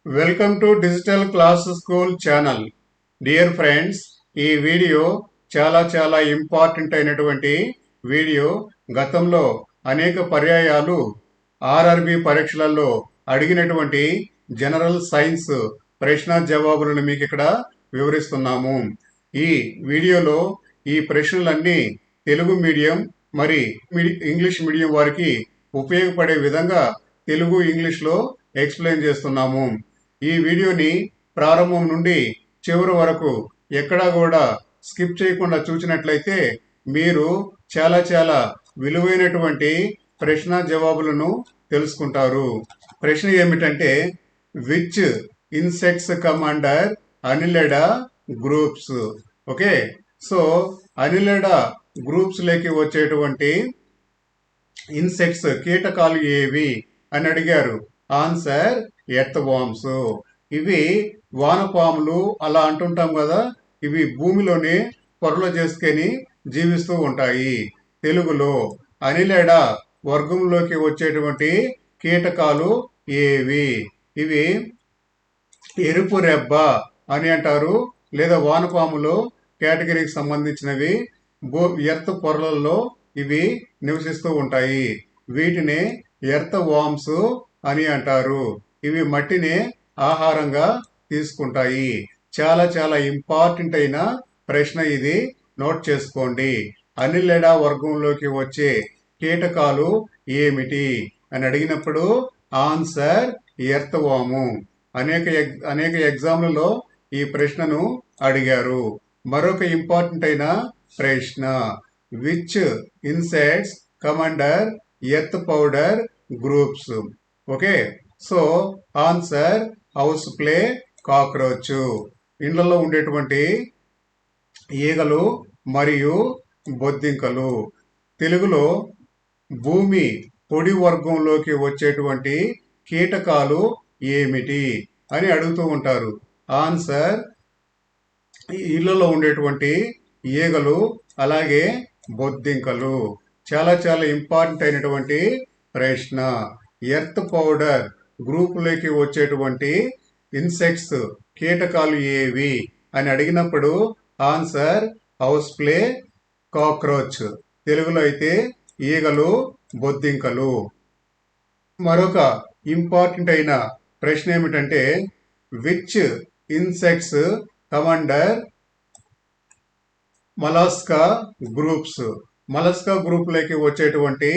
Welcome to digital class school channel. Dear friends, ఈ video చాలా important అయినటువంటి video. గతంలో అనేక పర్యాయాలు ఆర్ఆర్బి పరీక్షలలో అడిగినటువంటి జనరల్ సైన్స్ ప్రశ్న జవాబులను మీకు ఇక్కడ వివరిస్తున్నాము. ఈ వీడియోలో ఈ ప్రశ్నలన్నీ తెలుగు మీడియం మరి ఇంగ్లీష్ మీడియం వారికి ఉపయోగపడే విధంగా తెలుగు ఇంగ్లీష్లో ఎక్స్ప్లెయిన్ చేస్తున్నాము. ఈ వీడియోని ప్రారంభం నుండి చివరి వరకు ఎక్కడా కూడా స్కిప్ చేయకుండా చూసినట్లయితే మీరు చాలా విలువైనటువంటి ప్రశ్న జవాబులను తెలుసుకుంటారు. ప్రశ్న ఏమిటంటే, which insects come under Annelida groups? Okay, so Annelida groups లోకి వచ్చేటువంటి ఇన్సెక్ట్స్ కీటకాలు ఏవి అని అడిగారు. Answer earthworms. ఇవి వానపాములు అలా అంటుంటాం కదా, ఇవి భూమిలోనే పొరలు చేసుకొని జీవిస్తూ ఉంటాయి. తెలుగులో అనిలెడా వర్గంలోకి వచ్చేటువంటి కీటకాలు ఏవి? ఇవి ఎరుపు రెబ్బ అని అంటారు, లేదా వానపాములు కేటగిరీకి సంబంధించినవి. ఎర్త్ పొరలలో ఇవి నివసిస్తూ ఉంటాయి. వీటిని ఎర్త్ వామ్స్ అని అంటారు. ఇవి మట్టిని ఆహారంగా తీసుకుంటాయి. చాలా ఇంపార్టెంట్ అయిన ప్రశ్న ఇది, నోట్ చేసుకోండి. అనిలెడా వర్గంలోకి వచ్చే కీటకాలు ఏమిటి అని అడిగినప్పుడు ఆన్సర్ ఎర్త్ వాము. అనేక ఎగ్జామ్లలో ఈ ప్రశ్నను అడిగారు. మరొక ఇంపార్టెంట్ అయిన ప్రశ్న, which insects come under earth powder groups? Okay, so answer house play cockroach. ఇండ్లలో ఉండేటువంటి ఈగలు మరియు బొద్దింకలు. తెలుగులో భూమి పొడి వర్గంలోకి వచ్చేటువంటి కీటకాలు ఏమిటి అని అడుగుతూ ఉంటారు. ఆన్సర్ ఇళ్లలో ఉండేటువంటి ఈగలు అలాగే బొద్దింకలు. చాలా ఇంపార్టెంట్ అయినటువంటి ప్రశ్న. ఎర్త్ పౌడర్ గ్రూపులోకి వచ్చేటువంటి ఇన్సెక్ట్స్ కీటకాలు ఏవి అని అడిగినప్పుడు ఆన్సర్ హౌస్ ప్లే కాక్రోచ్. తెలుగులో అయితే ఈగలు, బొద్దింకలు. మరొక ఇంపార్టెంట్ అయిన ప్రశ్న ఏమిటంటే, which insects come under Mollusca groups? Mollusca గ్రూప్లోకి వచ్చేటువంటి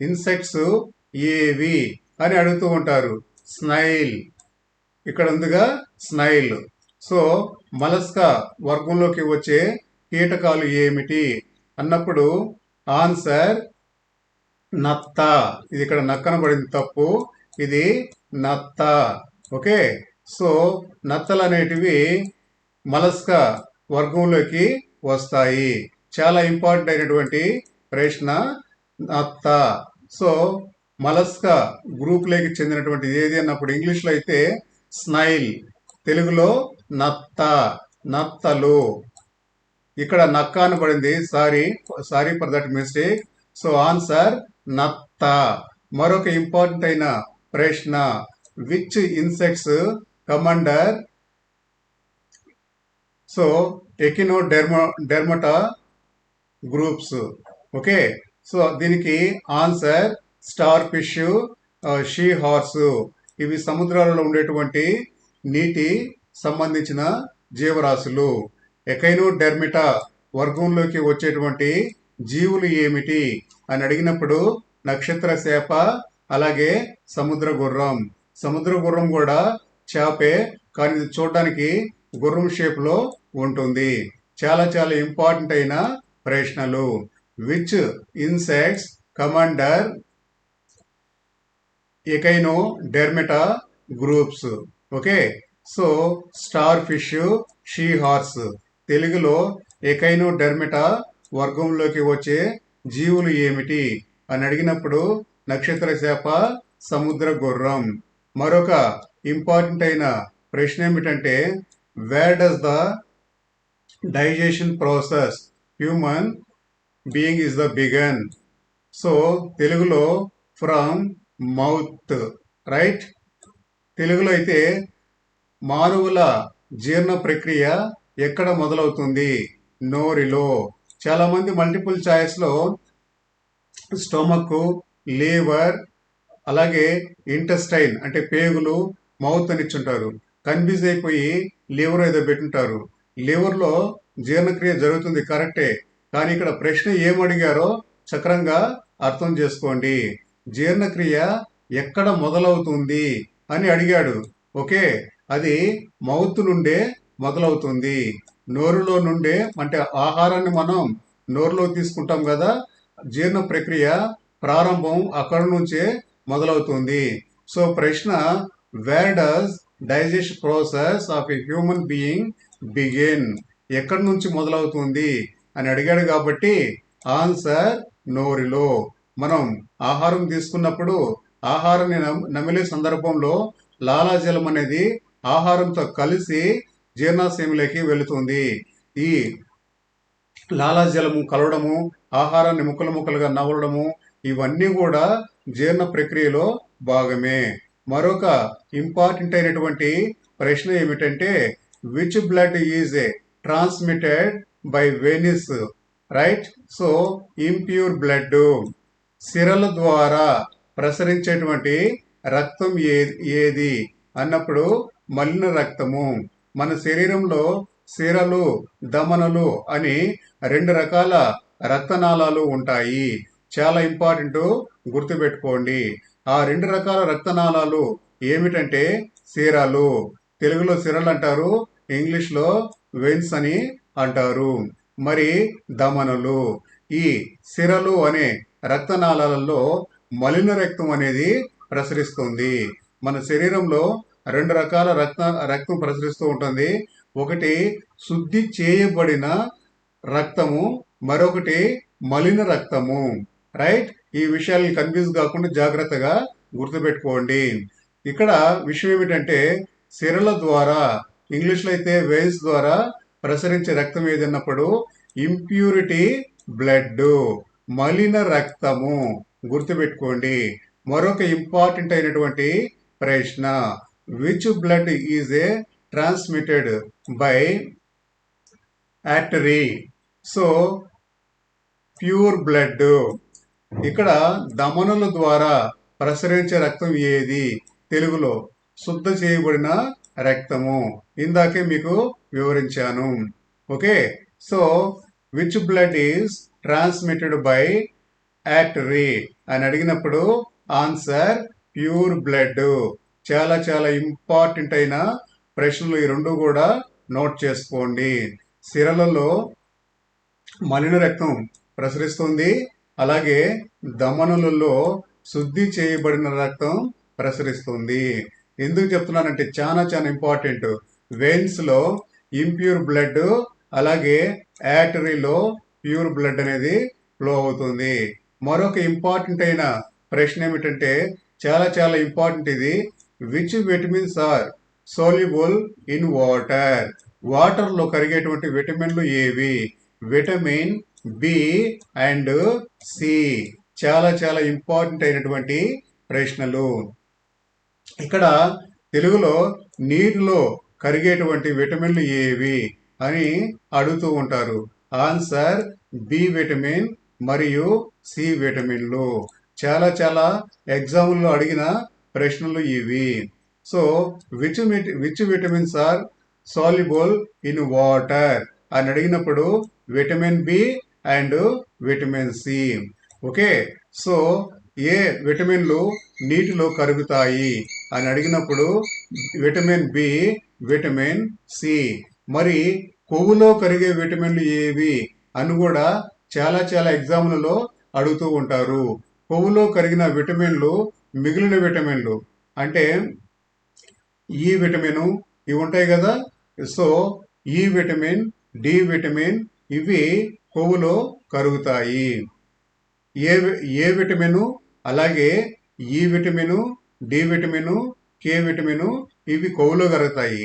ఇన్సెక్ట్స్ ఏవి అని అడుగుతూ ఉంటారు. స్నైల్, ఇక్కడ ఉందిగా స్నైల్. సో మలస్కా వర్గంలోకి వచ్చే కీటకాలు ఏమిటి అన్నప్పుడు ఆన్సర్ నత్త. ఇది ఇక్కడ నక్కన పడింది తప్పు, ఇది నత్త. ఓకే, సో నత్తలు అనేటివి మలస్కా వర్గంలోకి వస్తాయి. చాలా ఇంపార్టెంట్ అయినటువంటి ప్రశ్న, నత్త. సో మలస్కా గ్రూప్లోకి చెందినటువంటిది ఏది అన్నప్పుడు ఇంగ్లీష్లో అయితే స్నైల్, తెలుగులో నత్త, నత్తలు. ఇక్కడ నక్క అని పడింది, sorry for that mistake. So answer నత్త. మరొక ఇంపార్టెంట్ అయిన ప్రశ్న, which insects come under so Echinodermata groups? Okay, so దీనికి answer starfish, seahorse. ఇవి సముద్రాలలో ఉండేటువంటి నీటి సంబంధించిన జీవరాశులు. ఎకైనోడెర్మిటా వర్గంలోకి వచ్చేటువంటి జీవులు ఏమిటి అని అడిగినప్పుడు నక్షత్ర చేప అలాగే సముద్ర గుర్రం. సముద్ర గుర్రం కూడా చేపే, కానీ ఇది చూడడానికి గుర్రం షేప్ లో ఉంటుంది. చాలా ఇంపార్టెంట్ అయిన ప్రశ్నలు. Which insects come under Echinodermata groups? Okay, so starfish, seahorse. తెలుగులో ఎకైనోడెర్మిటా వర్గంలోకి వచ్చే జీవులు ఏమిటి అని అడిగినప్పుడు నక్షత్ర చేప, సముద్ర గుర్రం. మరొక ఇంపార్టెంట్ అయిన ప్రశ్న ఏమిటంటే, where does the digestion process human being is the begun? So తెలుగులో ఫ్రమ్ మౌత్, రైట్. తెలుగులో అయితే మానవుల జీర్ణ ప్రక్రియ ఎక్కడ మొదలవుతుంది? నోరిలో. చాలా మంది మల్టిపుల్ చాయిస్ లో స్టొమక్, లివర్, అలాగే ఇంటెస్టైన్ అంటే పేగులు, మౌత్ అని ఇచ్చుంటారు. కన్ఫ్యూజ్ అయిపోయి లివర్ ఏదో పెట్టుంటారు. లివర్ లో జీర్ణక్రియ జరుగుతుంది కరెక్టే, కానీ ఇక్కడ ప్రశ్న ఏమడిగారో చక్రంగా అర్థం చేసుకోండి. జీర్ణక్రియ ఎక్కడ మొదలవుతుంది అని అడిగాడు. ఓకే, అది మౌత్ నుండే మొదలవుతుంది. నోరులో నుండే, అంటే ఆహారాన్ని మనం నోరులో తీసుకుంటాం కదా, జీర్ణ ప్రక్రియ ప్రారంభం అక్కడ నుంచే మొదలవుతుంది. సో ప్రశ్న, where does digestion process of a human being begin? ఎక్కడి నుంచి మొదలవుతుంది అని అడిగాడు కాబట్టి ఆన్సర్ నోరిలో. మనం ఆహారం తీసుకున్నప్పుడు ఆహారాన్ని నమిలే సందర్భంలో లాలాజలం అనేది ఆహారంతో కలిసి జీర్ణాశయంలోకి వెళుతుంది. ఈ లాలాజలము కలవడము, ఆహారాన్ని ముక్కలు ముక్కలుగా నవలడము, ఇవన్నీ కూడా జీర్ణ ప్రక్రియలో భాగమే. మరొక ఇంపార్టెంట్ అయినటువంటి ప్రశ్న ఏమిటంటే, which blood is transmitted by veins? Right. So impure blood. సిరల ద్వారా ప్రసరించేటువంటి రక్తం ఏది అన్నప్పుడు మలిన రక్తము. మన శరీరంలో సిరలు, ధమనులు అని 2 రకాల రక్తనాళాలు ఉంటాయి. చాలా ఇంపార్టెంట్, గుర్తుపెట్టుకోండి. ఆ 2 రకాల రక్తనాళాలు ఏమిటంటే సిరలు, తెలుగులో సిరలు అంటారు, ఇంగ్లీష్లో వెయిన్స్ అని అంటారు. మరి ధమనులు. ఈ సిరలు అనే రక్తనాళాలలో మలిన రక్తం అనేది ప్రసరిస్తుంది. మన శరీరంలో 2 రకాల రక్తం ప్రసరిస్తూ ఉంటుంది. ఒకటి శుద్ధి చేయబడిన రక్తము, మరొకటి మలిన రక్తము. రైట్. ఈ విషయాలు కన్ఫ్యూజ్ కాకుండా జాగ్రత్తగా గుర్తుపెట్టుకోండి. ఇక్కడ విషయం ఏమిటంటే, సిరల ద్వారా, ఇంగ్లీష్లో అయితే వెయిన్స్ ద్వారా ప్రసరించే రక్తం ఏదన్నప్పుడు ఇంప్యూరిటీ బ్లడ్, మలిన రక్తము. గుర్తుపెట్టుకోండి. మరొక ఇంపార్టెంట్ అయినటువంటి ప్రశ్న, which blood is transmitted by artery? So pure blood. ఇక్కడ ధమనుల ద్వారా ప్రసరించే రక్తం ఏది? తెలుగులో శుద్ధ చేయబడిన రక్తము. ఇందాకే మీకు వివరించాను. Okay. So which blood is transmitted by artery అని అడిగినప్పుడు ఆన్సర్ ప్యూర్ బ్లడ్. చాలా చాలా ఇంపార్టెంట్ అయిన ప్రశ్నలు ఈ 2 కూడా నోట్ చేసుకోండి. సిరలలో మలిన రక్తం ప్రసరిస్తుంది, అలాగే ధమనులలో శుద్ధి చేయబడిన రక్తం ప్రసరిస్తుంది. ఎందుకు చెప్తున్నానంటే చాలా చాలా ఇంపార్టెంట్. వెయిన్స్ లో ఇంప్యూర్ బ్లడ్, అలాగే ఆర్టరీలో ప్యూర్ బ్లడ్ అనేది ఫ్లో అవుతుంది. మరొక ఇంపార్టెంట్ అయిన ప్రశ్న ఏమిటంటే, చాలా చాలా ఇంపార్టెంట్ ఇది, which vitamins are soluble in water? Water లో కరిగేటువంటి విటమిన్లు ఏవి? Vitamin B and C. చాలా చాలా ఇంపార్టెంట్ అయినటువంటి ప్రశ్నలు. ఇక్కడ తెలుగులో నీటిలో కరిగేటువంటి విటమిన్లు ఏవి అని అడుగుతూ ఉంటారు. ఆన్సర్ బి విటమిన్ మరియు సి విటమిన్లు. చాలా చాలా ఎగ్జామ్లో అడిగిన ప్రశ్నలు ఇవి. So which vitamins are soluble in water అని అడిగినప్పుడు vitamin B and vitamin C. Okay. So ఏ విటమిన్లు నీటిలో కరుగుతాయి అని అడిగినప్పుడు విటమిన్ బి, విటమిన్ సి. మరి కొవ్వులో కరిగే విటమిన్లు ఏవి అని కూడా చాలా చాలా ఎగ్జామ్లలో అడుగుతూ ఉంటారు. కొవ్వులో కరిగిన విటమిన్లు మిగిలిన విటమిన్లు అంటే ఈ విటమిన్ ఇవి ఉంటాయి కదా. సో ఈ విటమిన్, డి విటమిన్ ఇవి కొవ్వులో కరుగుతాయి. ఏ విటమిన్, అలాగే E vitamin, D vitamin, K vitamin ఇవి కొవ్వులో కరుగుతాయి.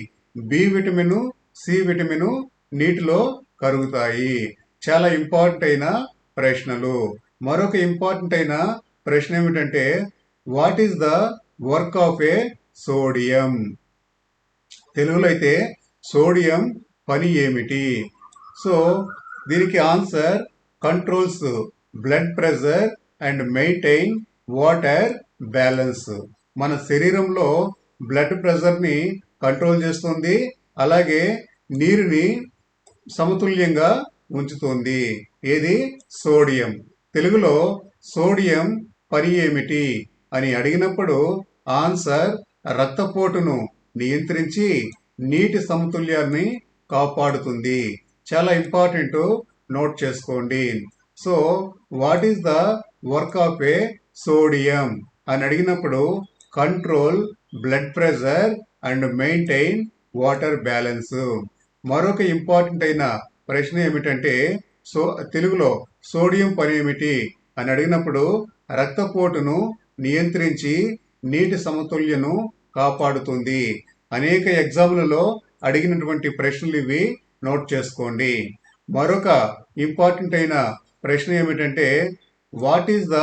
బి విటమిన్, సి విటమిన్ నీటిలో కరుగుతాయి. చాలా ఇంపార్టెంట్ అయిన ప్రశ్నలు. మరొక ఇంపార్టెంట్ అయిన ప్రశ్న ఏమిటంటే, what is the work of A sodium? తెలుగులో అయితే సోడియం పని ఏమిటి? సో దీనికి answer controls blood pressure and maintain water balance. మన శరీరంలో బ్లడ్ ప్రెషర్ని కంట్రోల్ చేస్తుంది, అలాగే నీరుని సమతుల్యంగా ఉంచుతుంది. ఏది? సోడియం. తెలుగులో సోడియం పని ఏమిటి అని అడిగినప్పుడు ఆన్సర్ రక్తపోటును నియంత్రించి నీటి సమతుల్యాన్ని కాపాడుతుంది. చాలా ఇంపార్టెంట్, నోట్ చేసుకోండి. So what is the work of A sodium అని అడిగినప్పుడు control blood pressure and maintain water balance. మరొక ఇంపార్టెంట్ అయిన ప్రశ్న ఏమిటంటే తెలుగులో సోడియం పని ఏమిటి అని అడిగినప్పుడు రక్తపోటును నియంత్రించి నీటి సమతుల్యను కాపాడుతుంది. అనేక ఎగ్జామ్లలో అడిగినటువంటి ప్రశ్నలు ఇవి, నోట్ చేసుకోండి. మరొక ఇంపార్టెంట్ అయిన ప్రశ్న ఏమిటంటే what is the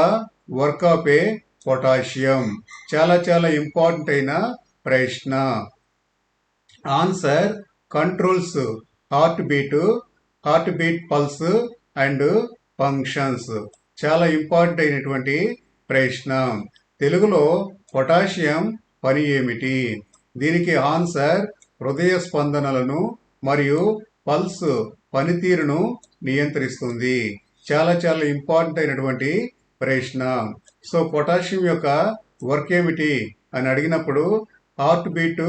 work of A potassium? చాలా చాలా ఇంపార్టెంట్ అయిన ప్రశ్న. Answer controls heart beat pulse and functions. చాలా ఇంపార్టెంట్ అయినటువంటి ప్రశ్న. తెలుగులో పొటాషియం పని ఏమిటి? దీనికి ఆన్సర్ హృదయ స్పందనలను మరియు పల్స్ పనితీరును నియంత్రిస్తుంది. చాలా చాలా ఇంపార్టెంట్ అయినటువంటి ప్రశ్న. సో పొటాషియం యొక్క వర్క్ ఏమిటి అని అడిగినప్పుడు హార్ట్ బీట్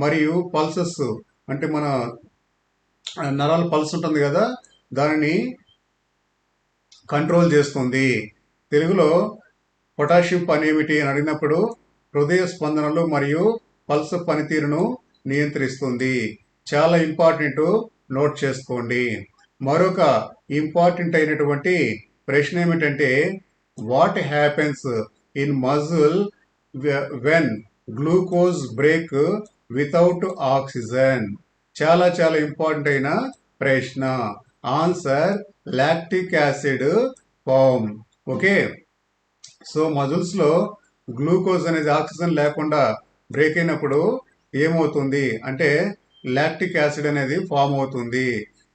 మరియు పల్సెస్, అంటే మన నరాల పల్స్ ఉంటుంది కదా, దానిని కంట్రోల్ చేస్తుంది. తెలుగులో పొటాషియం పని ఏమిటి అని అడిగినప్పుడు హృదయ స్పందనలు మరియు పల్స్ పనితీరును నియంత్రిస్తుంది. చాలా ఇంపార్టెంట్, నోట్ చేసుకోండి. మరొక ఇంపార్టెంట్ అయినటువంటి ప్రశ్న ఏమిటంటే what happens in muscle when glucose break without oxygen? చాలా చాలా ఇంపార్టెంట్ అయిన ప్రశ్న. Answer lactic acid form. Okay, so muscles లో గ్లూకోజ్ అనేది ఆక్సిజన్ లేకుండా బ్రేక్ అయినప్పుడు ఏమవుతుంది అంటే లాక్టిక్ యాసిడ్ అనేది ఫామ్ అవుతుంది.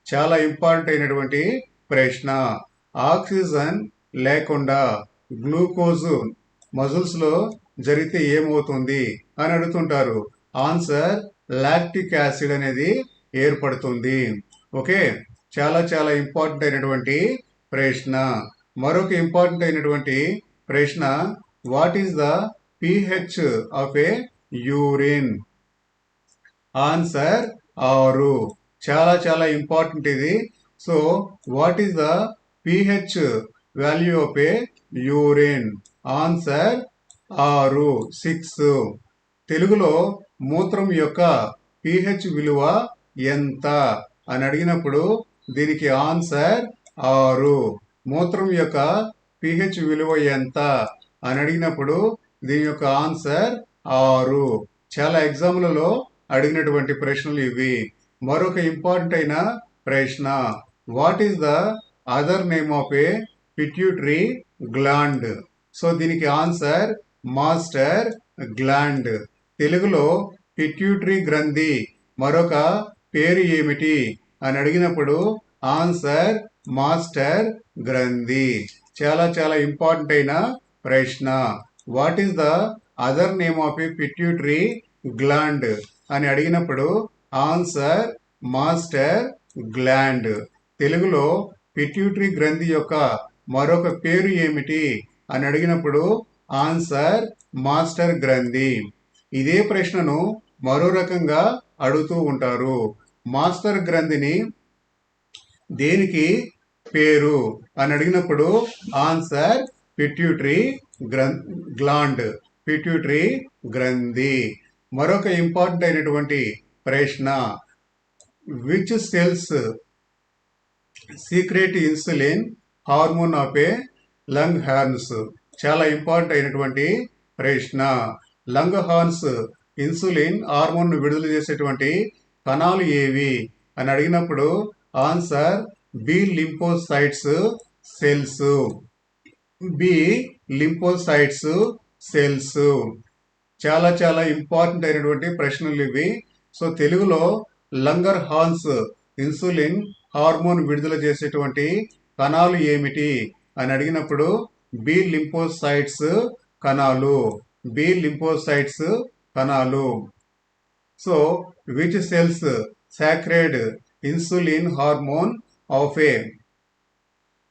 చాలా ఇంపార్టెంట్ అయినటువంటి ప్రశ్న. ఆక్సిజన్ లేకుండా గ్లూకోజ్ మజిల్స్ లో జరిగితే ఏమవుతుంది అని అడుగుతుంటారు. ఆన్సర్ లాక్టిక్ యాసిడ్ అనేది ఏర్పడుతుంది. ఓకే, చాలా చాలా ఇంపార్టెంట్ అయినటువంటి ప్రశ్న. మరొక ఇంపార్టెంట్ అయినటువంటి ప్రశ్న what is the pH of A urine? Answer 6. చాలా చాలా ఇంపార్టెంట్ ఇది. So what is the pH value of A urine? Answer 6. తెలుగులో మూత్రం యొక్క pH విలువ ఎంత అని అడిగినప్పుడు దీనికి ఆన్సర్ 6. మూత్రం యొక్క pH విలువ ఎంత అని అడిగినప్పుడు దీని యొక్క ఆన్సర్ 6. చాలా ఎగ్జామ్లలో అడిగినటువంటి ప్రశ్నలు ఇవి. మరొక ఇంపార్టెంట్ అయిన ప్రశ్న what is the other name of A pituitary gland? So దీనికి ఆన్సర్ మాస్టర్ గ్లాండ్. తెలుగులో పిట్యూటరీ గ్రంథి మరొక పేరు ఏమిటి అని అడిగినప్పుడు ఆన్సర్ మాస్టర్ గ్రంథి. చాలా చాలా ఇంపార్టెంట్ అయిన ప్రశ్న. What is the other name of A pituitary gland అని అడిగినప్పుడు ఆన్సర్ మాస్టర్ గ్లాండ్. తెలుగులో పిట్యూటరీ గ్రంథి యొక్క మరొక పేరు ఏమిటి అని అడిగినప్పుడు ఆన్సర్ మాస్టర్ గ్రంథి. ఇదే ప్రశ్నను మరో రకంగా అడుగుతూ ఉంటారు. మాస్టర్ గ్రంథిని దేనికి పేరు అని అడిగినప్పుడు ఆన్సర్ పిట్యూటరీ గ్లాండ్, పిట్యూటరీ గ్రంథి. మరొక ఇంపార్టెంట్ అయినటువంటి ప్రశ్న which cells secret insulin hormone of A lung horns? చాలా ఇంపార్టెంట్ అయినటువంటి ప్రశ్న. లంగ్ హార్న్స్ ఇన్సులిన్ హార్మోన్ విడుదల చేసేటువంటి కణాలు ఏవి అని అడిగినప్పుడు answer B lymphocytes cells. B lymphocytes cells. చాలా చాలా ఇంపార్టెంట్ అయినటువంటి ప్రశ్నలు ఇవి. సో తెలుగులో లంగర్ హార్న్స్ ఇన్సులిన్ హార్మోన్ విడుదల చేసేటువంటి కణాలు ఏమిటి అని అడిగినప్పుడు బి లింఫోసైట్స్ కణాలు, బి లింఫోసైట్స్ కణాలు. So which cells secreted insulin hormone of a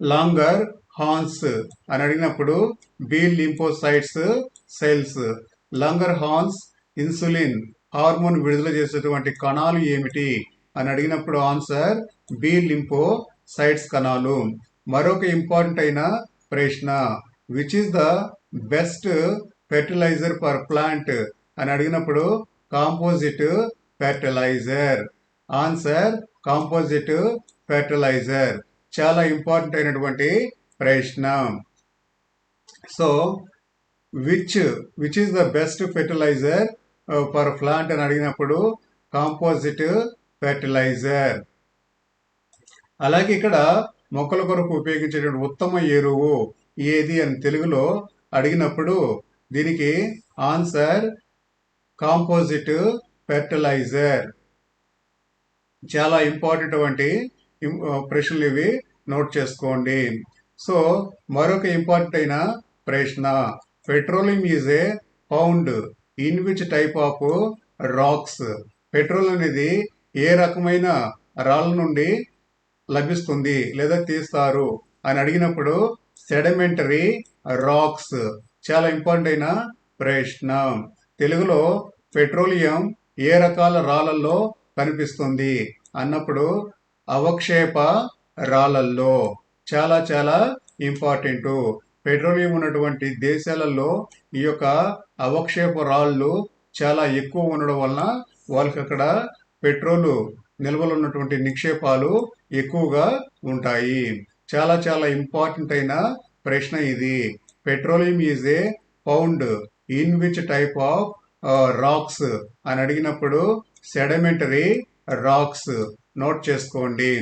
Langerhans అని అడిగినప్పుడు B lymphocytes cells. Langerhans insulin hormone విడుదల చేసేటువంటి కణాలు ఏమిటి అని అడిగినప్పుడు ఆన్సర్ బి లింఫోసైట్స్ కణాలు. మరొక ఇంపార్టెంట్ అయిన ప్రశ్న, which is the best fertiliser for plant అని అడిగినప్పుడు composite fertiliser. Answer composite fertiliser. చాలా ఇంపార్టెంట్ అయినటువంటి ప్రశ్న. So which is the best fertiliser for plant అని అడిగినప్పుడు కాంపోజిట్ ఫెర్టిలైజర్. అలాగే ఇక్కడ మొక్కల కొరకు ఉపయోగించేటువంటి ఉత్తమ ఎరువు ఏది అని తెలుగులో అడిగినప్పుడు దీనికి ఆన్సర్ కాంపోజిట్ ఫెర్టిలైజర్. చాలా ఇంపార్టెంట్ వంటి ప్రశ్నలు ఇవి నోట్ చేసుకోండి. సో మరొక ఇంపార్టెంట్ అయిన ప్రశ్న, petroleum is a found in which type of rocks. Petrol అనేది ఏ రకమైన రాళ్ళ నుండి లభిస్తుంది లేదా తీస్తారు అని అడిగినప్పుడు సెడిమెంటరీ రాక్స్. చాలా ఇంపార్టెంట్ అయిన ప్రశ్న. తెలుగులో పెట్రోలియం ఏ రకాల రాళ్ళల్లో కనిపిస్తుంది అన్నప్పుడు అవక్షేప రాళ్ళల్లో. చాలా చాలా ఇంపార్టెంట్. పెట్రోలియం ఉన్నటువంటి దేశాలలో ఈ యొక్క అవక్షేప రాళ్ళు చాలా ఎక్కువ ఉండడం వలన వాళ్ళకి అక్కడ పెట్రోలు నిల్వలు ఉన్నటువంటి నిక్షేపాలు ఎక్కువగా ఉంటాయి. చాలా చాలా ఇంపార్టెంట్ అయిన ప్రశ్న ఇది. Petroleum is a found in which type of rocks అని అడిగినప్పుడు సెడిమెంటరీ రాక్స్. నోట్ చేసుకోండి.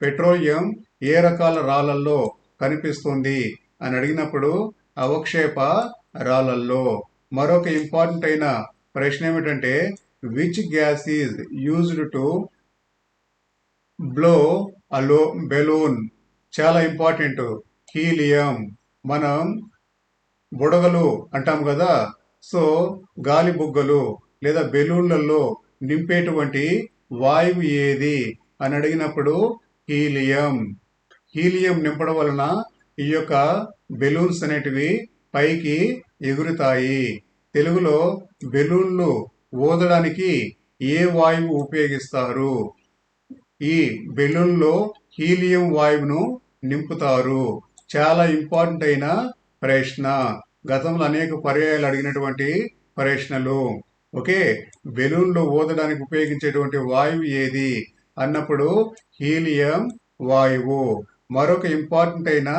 పెట్రోలియం ఏ రకాల రాళ్ళల్లో కనిపిస్తుంది అని అడిగినప్పుడు అవక్షేప రాళ్ళల్లో. మరొక ఇంపార్టెంట్ అయిన ప్రశ్న ఏమిటంటే which gas is used to blow balloon. చాలా ఇంపార్టెంట్. హీలియం. మనం బుడగలు అంటాం కదా, సో గాలి బుగ్గలు లేదా బెలూన్లలో నింపేటువంటి వాయువు ఏది అని అడిగినప్పుడు హీలియం. హీలియం నింపడం వలన ఈ యొక్క బెలూన్స్ అనేటివి పైకి ఎగురుతాయి. తెలుగులో బెలూన్లు ఊదడానికి ఏ వాయువు ఉపయోగిస్తారు? ఈ బెలూన్లో హీలియం వాయువును నింపుతారు. చాలా ఇంపార్టెంట్ అయిన ప్రశ్న. గతంలో అనేక పర్యాయాలు అడిగినటువంటి ప్రశ్నలు. ఓకే, బెలూన్లో ఊదడానికి ఉపయోగించేటువంటి వాయువు ఏది అన్నప్పుడు హీలియం వాయువు. మరొక ఇంపార్టెంట్ అయిన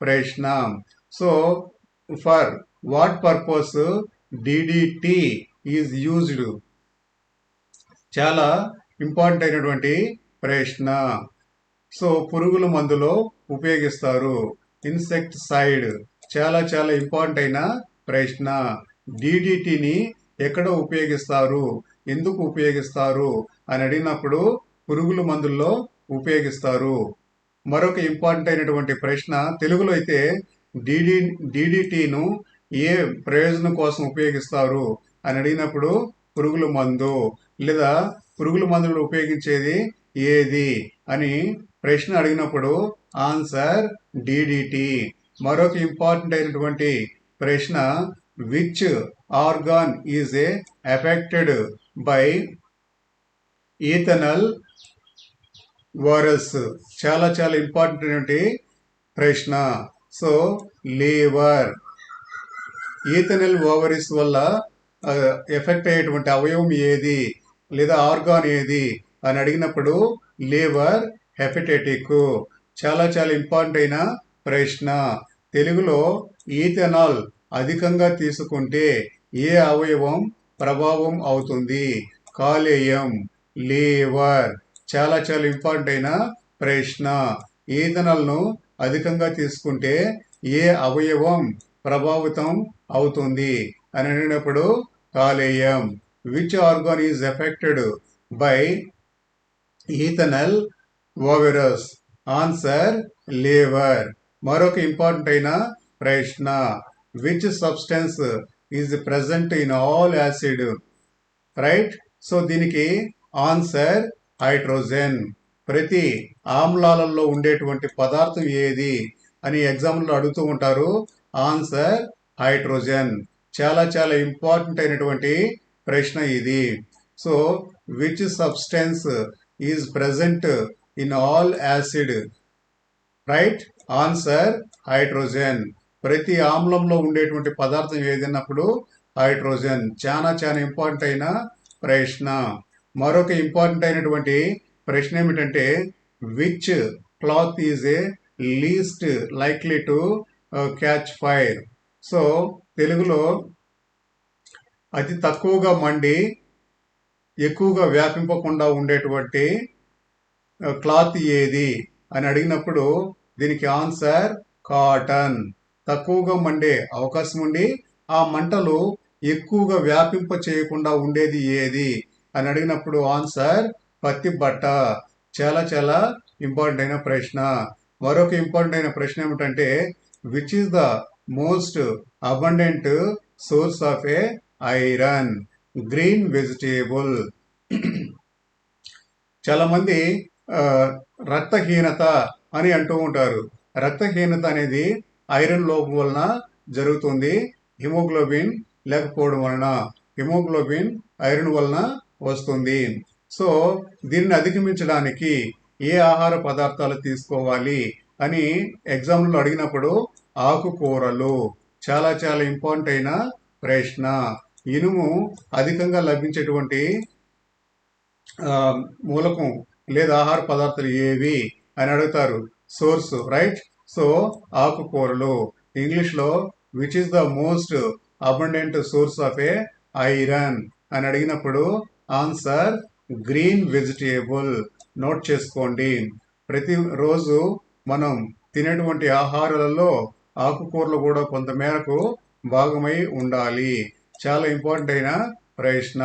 ప్రశ్న. So for what purpose DDT is used. చాలా ఇంపార్టెంట్ అయినటువంటి ప్రశ్న. సో పురుగుల మందులో ఉపయోగిస్తారు. ఇన్సెక్టిసైడ్. చాలా చాలా ఇంపార్టెంట్ అయిన ప్రశ్న. డిడిటిని ఎక్కడ ఉపయోగిస్తారు, ఎందుకు ఉపయోగిస్తారు అని అడిగినప్పుడు పురుగుల మందుల్లో ఉపయోగిస్తారు. మరొక ఇంపార్టెంట్ అయినటువంటి ప్రశ్న, తెలుగులో అయితే డిడిటిను ఏ ప్రయోజనం కోసం ఉపయోగిస్తారు అని అడిగినప్పుడు పురుగుల మందు లేదా పురుగుల మందులు ఉపయోగించేది ఏది అని ప్రశ్న అడిగినప్పుడు ఆన్సర్ డిడిటి. మరొక ఇంపార్టెంట్ అయినటువంటి ప్రశ్న, which organ is a affected by ethanol virus. చాలా చాలా ఇంపార్టెంట్ అయినటువంటి ప్రశ్న. So liver. ఈథనల్ ఓవరీస్ వల్ల ఎఫెక్ట్ అయ్యేటువంటి అవయవం ఏది లేదా ఆర్గాన్ ఏది అని అడిగినప్పుడు లివర్ హెపటైటిక్. చాలా చాలా ఇంపార్టెంట్ అయిన ప్రశ్న. తెలుగులో ఈథనాల్ అధికంగా తీసుకుంటే ఏ అవయవం ప్రభావం అవుతుంది? కాలేయం. లివర్. చాలా చాలా ఇంపార్టెంట్ అయిన ప్రశ్న. ఈథనాల్ను అధికంగా తీసుకుంటే ఏ అవయవం ప్రభావితం అవుతుంది అని అడిగినప్పుడు కాలేయం. Which organ is affected by ethanol ovaries. Answer liver. మరొక ఇంపార్టెంట్ అయిన ప్రశ్న, which substance is present in all acid? Right. So దీనికి ఆన్సర్ హైడ్రోజన్. ప్రతి ఆమ్లాలలో ఉండేటువంటి పదార్థం ఏది అని ఎగ్జామ్లో అడుగుతూ ఉంటారు. Answer hydrogen. చాలా చాలా ఇంపార్టెంట్ అయినటువంటి ప్రశ్న ఇది. So which substance is present in all acid? Right. Answer hydrogen. ప్రతి ఆమ్లంలో ఉండేటువంటి పదార్థం ఏదన్నప్పుడు హైడ్రోజన్. చాలా చాలా ఇంపార్టెంట్ అయిన ప్రశ్న. మరొక ఇంపార్టెంట్ అయినటువంటి ప్రశ్న ఏమిటంటే, which cloth is a least likely to catch fire? So తెలుగులో అతి తక్కువగా మండి ఎక్కువగా వ్యాపింపకుండా ఉండేటువంటి క్లాత్ ఏది అని అడిగినప్పుడు దీనికి ఆన్సర్ కాటన్. తక్కువగా మండే అవకాశం ఉండి ఆ మంటలు ఎక్కువగా వ్యాపింప చేయకుండా ఉండేది ఏది అని అడిగినప్పుడు ఆన్సర్ పత్తి బట్ట. చాలా చాలా ఇంపార్టెంట్ అయిన ప్రశ్న. మరొక ఇంపార్టెంట్ అయిన ప్రశ్న ఏమిటంటే, which is the most abundant source of A iron? Green vegetable. చాలా మంది రక్తహీనత అని అంటూ ఉంటారు. రక్తహీనత అనేది ఐరన్ లోపం వలన జరుగుతుంది. హిమోగ్లోబిన్ లేకపోవడం వలన. హిమోగ్లోబిన్ ఐరన్ వలన వస్తుంది. సో దీన్ని అధిగమించడానికి ఏ ఆహార పదార్థాలు తీసుకోవాలి అని ఎగ్జామ్లో అడిగినప్పుడు ఆకుకూరలు. చాలా చాలా ఇంపార్టెంట్ అయిన ప్రశ్న. ఇనుము అధికంగా లభించేటువంటి మూలకం లేదా ఆహార పదార్థాలు ఏవి అని అడుగుతారు. సోర్స్. రైట్. సో ఆకుకూరలు. ఇంగ్లీష్లో which is the most abundant source of A iron అని అడిగినప్పుడు ఆన్సర్ గ్రీన్ వెజిటేబుల్. నోట్ చేసుకోండి. ప్రతిరోజు మనం తినేటువంటి ఆహారాలలో ఆకుకూరలు కూడా కొంత మేరకు భాగమై ఉండాలి. చాలా ఇంపార్టెంట్ అయిన ప్రశ్న.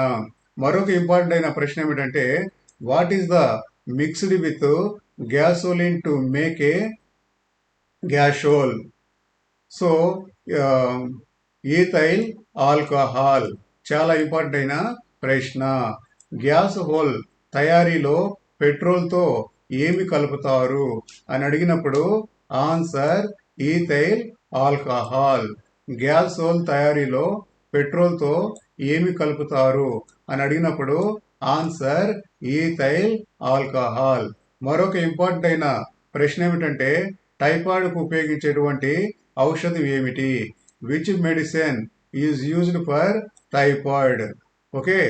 మరొక ఇంపార్టెంట్ అయిన ప్రశ్న ఏమిటంటే, what is the mixed with gasoline to make a gasohol? So ethyl alcohol. చాలా ఇంపార్టెంట్ అయిన ప్రశ్న. గ్యాస్ హోల్ తయారీలో పెట్రోల్తో ఏమి కలుపుతారు అని అడిగినప్పుడు answer ethyl alcohol. Gasohol తయారీలో పెట్రోల్తో ఏమి కలుపుతారు అని అడిగినప్పుడు ఆన్సర్ ఈథైల్ ఆల్కహాల్. మరొక ఇంపార్టెంట్ అయిన ప్రశ్న ఏమిటంటే, టైఫాయిడ్కు ఉపయోగించేటువంటి ఔషధం ఏమిటి? Which medicine is used for typhoid? Okay.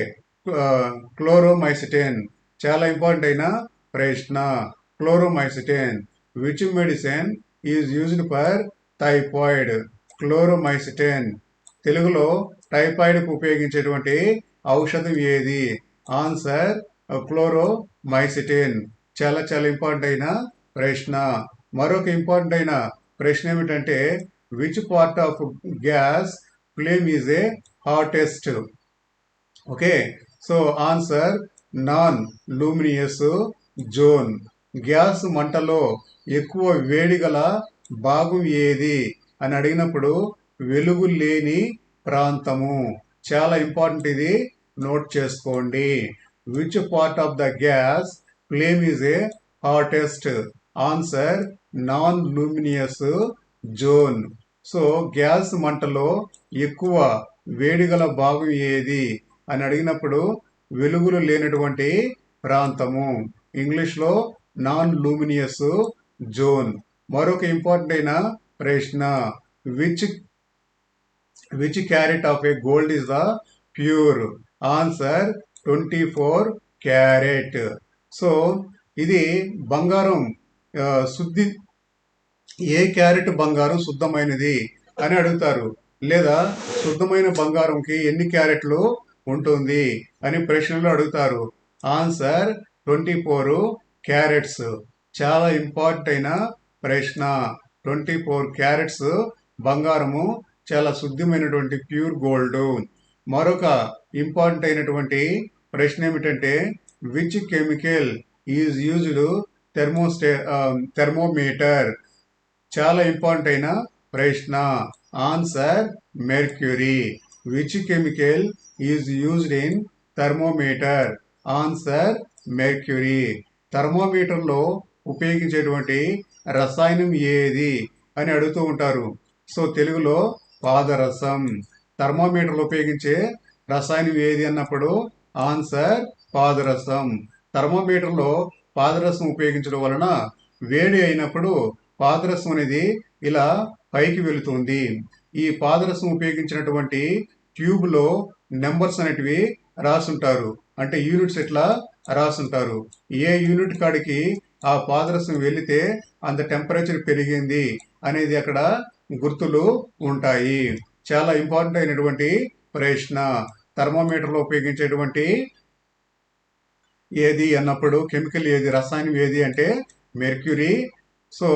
Chloromycetin. చాలా ఇంపార్టెంట్ అయిన ప్రశ్న. Chloromycetin. Which medicine is used for typhoid? Chloromycetin. తెలుగులో టైఫాయిడ్కు ఉపయోగించేటువంటి ఔషధం ఏది? Answer chloromycetin. చాలా చాలా ఇంపార్టెంట్ అయిన ప్రశ్న. మరొక ఇంపార్టెంట్ అయిన ప్రశ్న ఏమిటంటే, which part of gas flame is a hottest? Okay. So answer non luminous zone. Gas మంటలో ఎక్కువ వేడి గల భాగం ఏది అని అడిగినప్పుడు వెలుగు లేని ప్రాంతము. చాలా ఇంపార్టెంట్ ఇది. నోట్ చేసుకోండి. Which part of the gas flame is a hottest? Answer non luminous zone. So gas మంటలో ఎక్కువ వేడిగల భాగం ఏది అని అడిగినప్పుడు వెలుగులు లేనటువంటి ప్రాంతము. ఇంగ్లీష్లో నాన్ లూమినియస్ జోన్. మరొక ఇంపార్టెంట్ అయిన ప్రశ్న, which carrot of A gold is the pure? Answer 24 carrot. So ఇది బంగారం శుద్ధి, ఏ క్యారెట్ బంగారం శుద్ధమైనది అని అడుగుతారు. లేదా శుద్ధమైన బంగారంకి ఎన్ని క్యారెట్లు ఉంటుంది అని ప్రశ్నలు అడుగుతారు. Answer 24 carrots. చాలా ఇంపార్టెంట్ అయిన ప్రశ్న. 24 క్యారెట్స్ బంగారము చాలా శుద్ధమైనటువంటి ప్యూర్ గోల్డ్. మరొక ఇంపార్టెంట్ అయినటువంటి ప్రశ్న ఏమిటంటే, which chemical is used thermometer. చాలా ఇంపార్టెంట్ అయిన ప్రశ్న. Answer mercury. Which chemical is used in thermometer? Answer mercury. థర్మోమీటర్లో ఉపయోగించేటువంటి రసాయనం ఏది అని అడుగుతూ ఉంటారు. సో తెలుగులో పాదరసం. థర్మోమీటర్లో ఉపయోగించే రసాయనం ఏది అన్నప్పుడు ఆన్సర్ పాదరసం. థర్మోమీటర్లో పాదరసం ఉపయోగించడం వలన వేడి అయినప్పుడు పాదరసం అనేది ఇలా పైకి వెళుతుంది. ఈ పాదరసం ఉపయోగించినటువంటి ట్యూబ్లో నెంబర్స్ అనేటివి రాసుంటారు. అంటే యూనిట్స్ ఇట్లా రాసుంటారు. ఏ యూనిట్ కాడికి ఆ పాదరసం వెళితే అంత టెంపరేచర్ పెరిగింది అనేది అక్కడ గుర్తులు ఉంటాయి. చాలా ఇంపార్టెంట్ అయినటువంటి ప్రశ్న. థర్మోమీటర్లో ఉపయోగించేటువంటి ఏది అన్నప్పుడు కెమికల్ ఏది, రసాయనం ఏది అంటే మెర్క్యూరీ. సో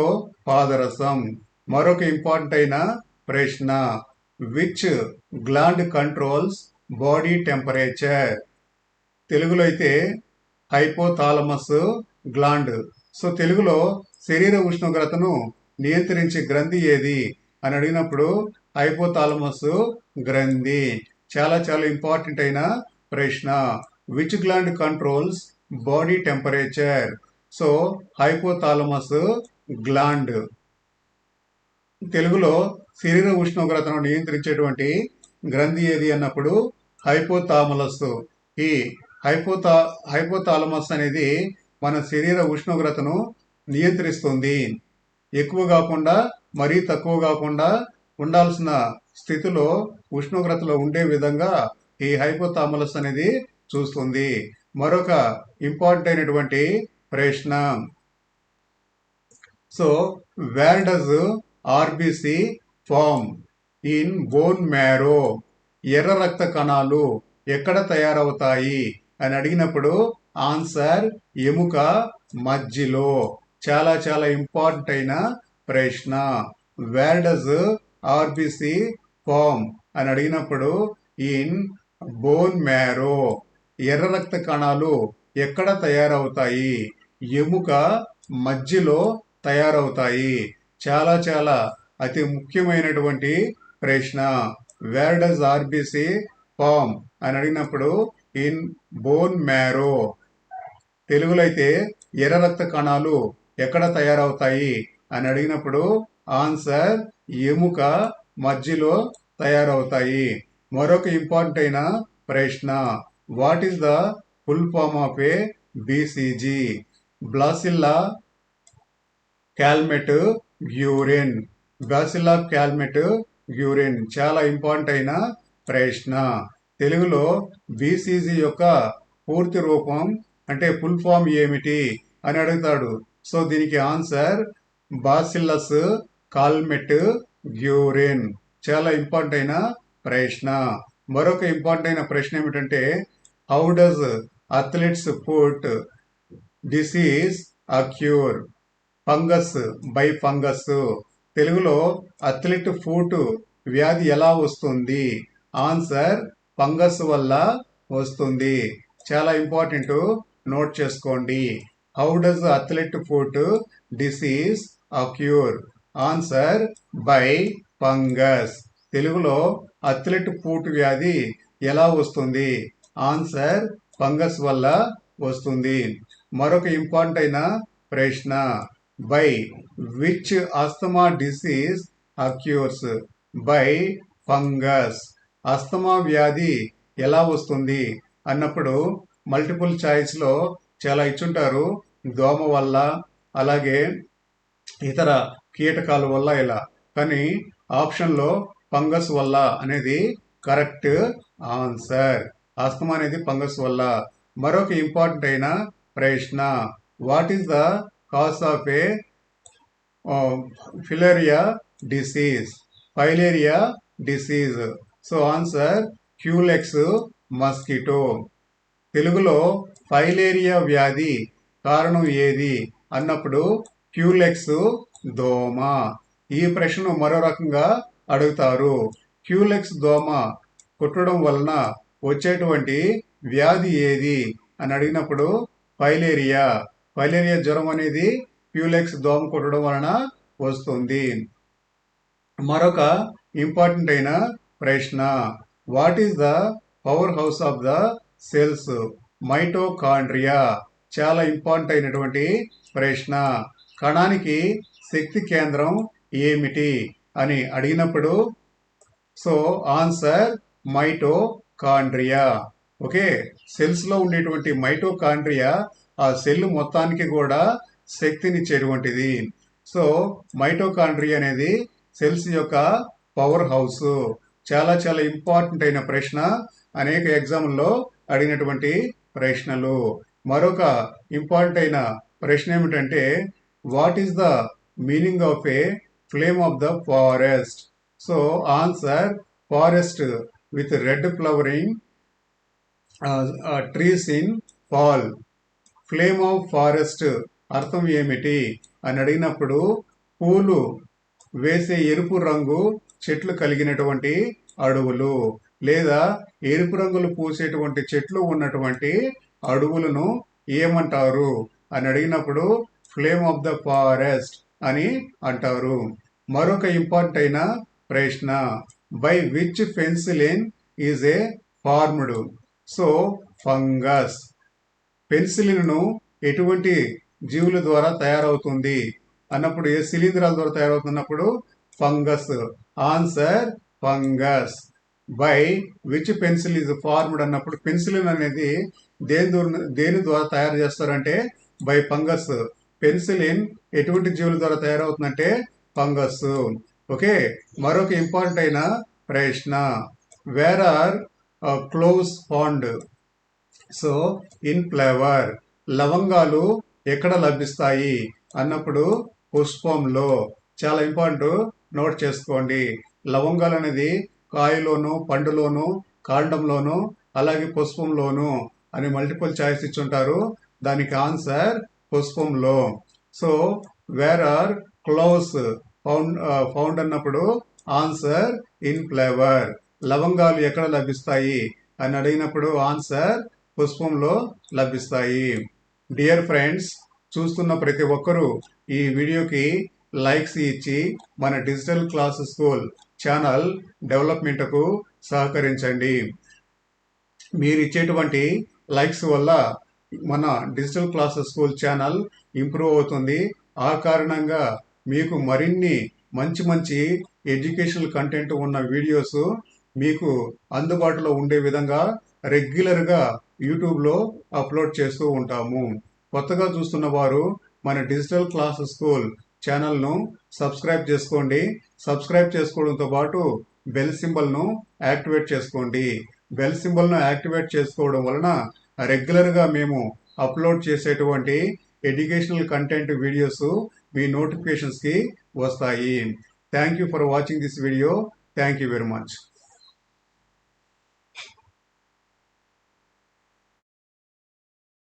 పాదరసం. మరొక ఇంపార్టెంట్ అయిన ప్రశ్న. Which gland controls body temperature? తెలుగులో అయితే హైపోథాలమస్ గ్లాండ్. సో తెలుగులో శరీర ఉష్ణోగ్రతను నియంత్రించే గ్రంథి ఏది అని అడిగినప్పుడు హైపోథాలమస్ గ్రంథి. చాలా చాలా ఇంపార్టెంట్ అయిన ప్రశ్న. Which gland controls body temperature? So hypothalamus gland. తెలుగులో శరీర ఉష్ణోగ్రతను నియంత్రించేటువంటి గ్రంథి ఏది అన్నప్పుడు హైపోథాలమస్. ఈ హైపోథాలమస్ అనేది మన శరీర ఉష్ణోగ్రతను నియంత్రిస్తుంది. ఎక్కువ కాకుండా మరీ తక్కువ కాకుండా ఉండాల్సిన స్థితిలో ఉష్ణోగ్రతలో ఉండే విధంగా ఈ హైపోథాలమస్ అనేది చూస్తుంది. మరొక ఇంపార్టెంట్ అయినటువంటి ప్రశ్న. So where does RBC form in bone marrow? ఎర్ర రక్త కణాలు ఎక్కడ తయారవుతాయి అని అడిగినప్పుడు ఆన్సర్ ఎముక మధ్యలో. చాలా చాలా ఇంపార్టెంట్ అయిన ప్రశ్న. వేర్ డస్ ఆర్బిసి ఫామ్ అని అడిగినప్పుడు ఇన్ బోన్ మ్యారో. ఎర్ర రక్త కణాలు ఎక్కడ తయారవుతాయి? ఎముక మధ్యలో తయారవుతాయి. చాలా చాలా అతి ముఖ్యమైనటువంటి ప్రశ్న. వేర్ డస్ ఆర్బిసి ఫామ్ అని అడిగినప్పుడు ఇన్ బోన్ మ్యారో. తెలుగులో అయితే ఎర్ర రక్త కణాలు ఎక్కడ తయారవుతాయి అని అడిగినప్పుడు ఆన్సర్ ఎముక మధ్యలో తయారవుతాయి. మరొక ఇంపార్టెంట్ అయిన ప్రశ్న. What is the full form of a BCG? Bacillus Calmette Guerin. Bacillus Calmette Guerin. చాలా ఇంపార్టెంట్ అయిన ప్రశ్న. తెలుగులో బీసీజీ యొక్క పూర్తి రూపం అంటే ఫుల్ ఫామ్ ఏమిటి అని అడుగుతాడు. సో దీనికి ఆన్సర్ బాసిల్లస్ కాల్మెట్ గ్యూరిన్. చాలా ఇంపార్టెంట్ అయిన ప్రశ్న. మరొక ఇంపార్టెంట్ అయిన ప్రశ్న ఏమిటంటే how does athletes foot disease acquire? Fungus by fungus. తెలుగులో అథ్లెట్ ఫుట్ వ్యాధి ఎలా వస్తుంది? ఆన్సర్ ఫంగస్ వల్ల వస్తుంది. చాలా ఇంపార్టెంట్, నోట్ చేసుకోండి. How does athlete foot disease acquire? Answer by fungus. తెలుగులో అథ్లెట్ ఫుట్ వ్యాధి ఎలా వస్తుంది? ఆన్సర్ ఫంగస్ వల్ల వస్తుంది. మరొక ఇంపార్టెంట్ అయిన ప్రశ్న. By which asthma disease occurs? By fungus. Asthma వ్యాధి ఎలా వస్తుంది అన్నప్పుడు మల్టిపుల్ చాయిస్లో చాలా ఇచ్చుంటారు. దోమ వల్ల, అలాగే ఇతర కీటకాల వల్ల ఇలా. కానీ ఆప్షన్లో ఫంగస్ వల్ల అనేది కరెక్ట్ ఆన్సర్. ఆస్తమా అనేది ఫంగస్ వల్ల. మరొక ఇంపార్టెంట్ అయిన ప్రశ్న. What is the cause of a filaria disease? Filaria disease. So answer culex mosquito. తెలుగులో ఫైలేరియా వ్యాధి కారణం ఏది అన్నప్పుడు క్యూలెక్స్ దోమ. ఈ ప్రశ్నను మరో రకంగా అడుగుతారు. క్యూలెక్స్ దోమ కుట్టడం వలన వచ్చేటువంటి వ్యాధి ఏది అని అడిగినప్పుడు ఫైలేరియా. ఫైలేరియా జ్వరం అనేది ప్యూలెక్స్ దోమ కుట్టడం వలన వస్తుంది. మరొక ఇంపార్టెంట్ అయిన ప్రశ్న, what is the power house of the cells? Mitochondria. చాలా ఇంపార్టెంట్ అయినటువంటి ప్రశ్న. కణానికి శక్తి కేంద్రం ఏమిటి అని అడిగినప్పుడు so answer mitochondria. Okay, cells లో ఉండేటువంటి మైటోకాండ్రియా ఆ సెల్ మొత్తానికి కూడా శక్తినిచ్చేటువంటిది. సో మైటోకాండ్రియా అనేది సెల్స్ యొక్క పవర్ హౌస్. చాలా చాలా ఇంపార్టెంట్ అయిన ప్రశ్న, అనేక ఎగ్జామ్లో అడిగినటువంటి ప్రశ్నలు. మరొక ఇంపార్టెంట్ అయిన ప్రశ్న ఏమిటంటే, what is the meaning of A flame of the forest? So answer forest with red flowering trees in fall. Flame of forest అర్థం ఏమిటి అని అడిగినప్పుడు పూలు వేసే ఎరుపు రంగు చెట్లు కలిగినటువంటి అడవులు, లేదా ఎరుపు రంగులు పూసేటువంటి చెట్లు ఉన్నటువంటి అడవులను ఏమంటారు అని అడిగినప్పుడు ఫ్లేమ్ ఆఫ్ ద ఫారెస్ట్ అని అంటారు. మరొక ఇంపార్టెంట్ అయిన ప్రశ్న, by which penicillin is a formed? So fungus. పెన్సిలిన్ను ఎటువంటి జీవుల ద్వారా తయారవుతుంది అన్నప్పుడు, ఏ శిలీంధ్రాల ద్వారా తయారవుతున్నప్పుడు fungus. Answer fungus. By which pencil is formed అన్నప్పుడు పెన్సిలిన్ అనేది దేని ద్వారా తయారు చేస్తారంటే బై ఫంగస్. పెన్సిలిన్ ఎటువంటి జీవుల ద్వారా తయారవుతుందంటే ఫంగస్. ఓకే, మరొక ఇంపార్టెంట్ అయిన ప్రశ్న, where are cloves found? So in flavour. లవంగాలు ఎక్కడ లభిస్తాయి అన్నప్పుడు పుష్పంలో. చాలా ఇంపార్టెంట్, నోట్ చేసుకోండి. లవంగాలు అనేది కాయలోను, పండులోను, కాండంలోను, అలాగే పుష్పంలోను అని మల్టిపుల్ చాయిస్ ఇచ్చుంటారు. దానికి ఆన్సర్ పుష్పంలో. So where are cloves found అన్నప్పుడు ఆన్సర్ ఇన్ ఫ్లేవర్. లవంగాలు ఎక్కడ లభిస్తాయి అని అడిగినప్పుడు ఆన్సర్ పుష్పంలో లభిస్తాయి. డియర్ ఫ్రెండ్స్, చూస్తున్న ప్రతి ఒక్కరూ ఈ వీడియోకి లైక్స్ ఇచ్చి మన డిజిటల్ క్లాస్ స్కూల్ ఛానల్ డెవలప్మెంట్కు సహకరించండి. మీరు ఇచ్చేటువంటి లైక్స్ వల్ల మన digital class school channel improve అవుతుంది. ఆ కారణంగా మీకు మరిన్ని మంచి మంచి ఎడ్యుకేషనల్ కంటెంట్ ఉన్న వీడియోస్ మీకు అందుబాటులో ఉండే విధంగా రెగ్యులర్గా యూట్యూబ్లో అప్లోడ్ చేస్తూ ఉంటాము. కొత్తగా చూస్తున్న వారు మన డిజిటల్ క్లాస్ స్కూల్ ఛానల్ను సబ్స్క్రైబ్ చేసుకోండి. సబ్స్క్రైబ్ చేసుకోవడంతో పాటు బెల్ సింబల్ను యాక్టివేట్ చేసుకోండి. బెల్ సింబల్ను యాక్టివేట్ చేసుకోవడం వలన రెగ్యులర్గా మేము అప్లోడ్ చేసేటువంటి ఎడ్యుకేషనల్ కంటెంట్ వీడియోస్ మీ నోటిఫికేషన్స్కి వస్తాయి. Thank you for watching this video. Thank you very much.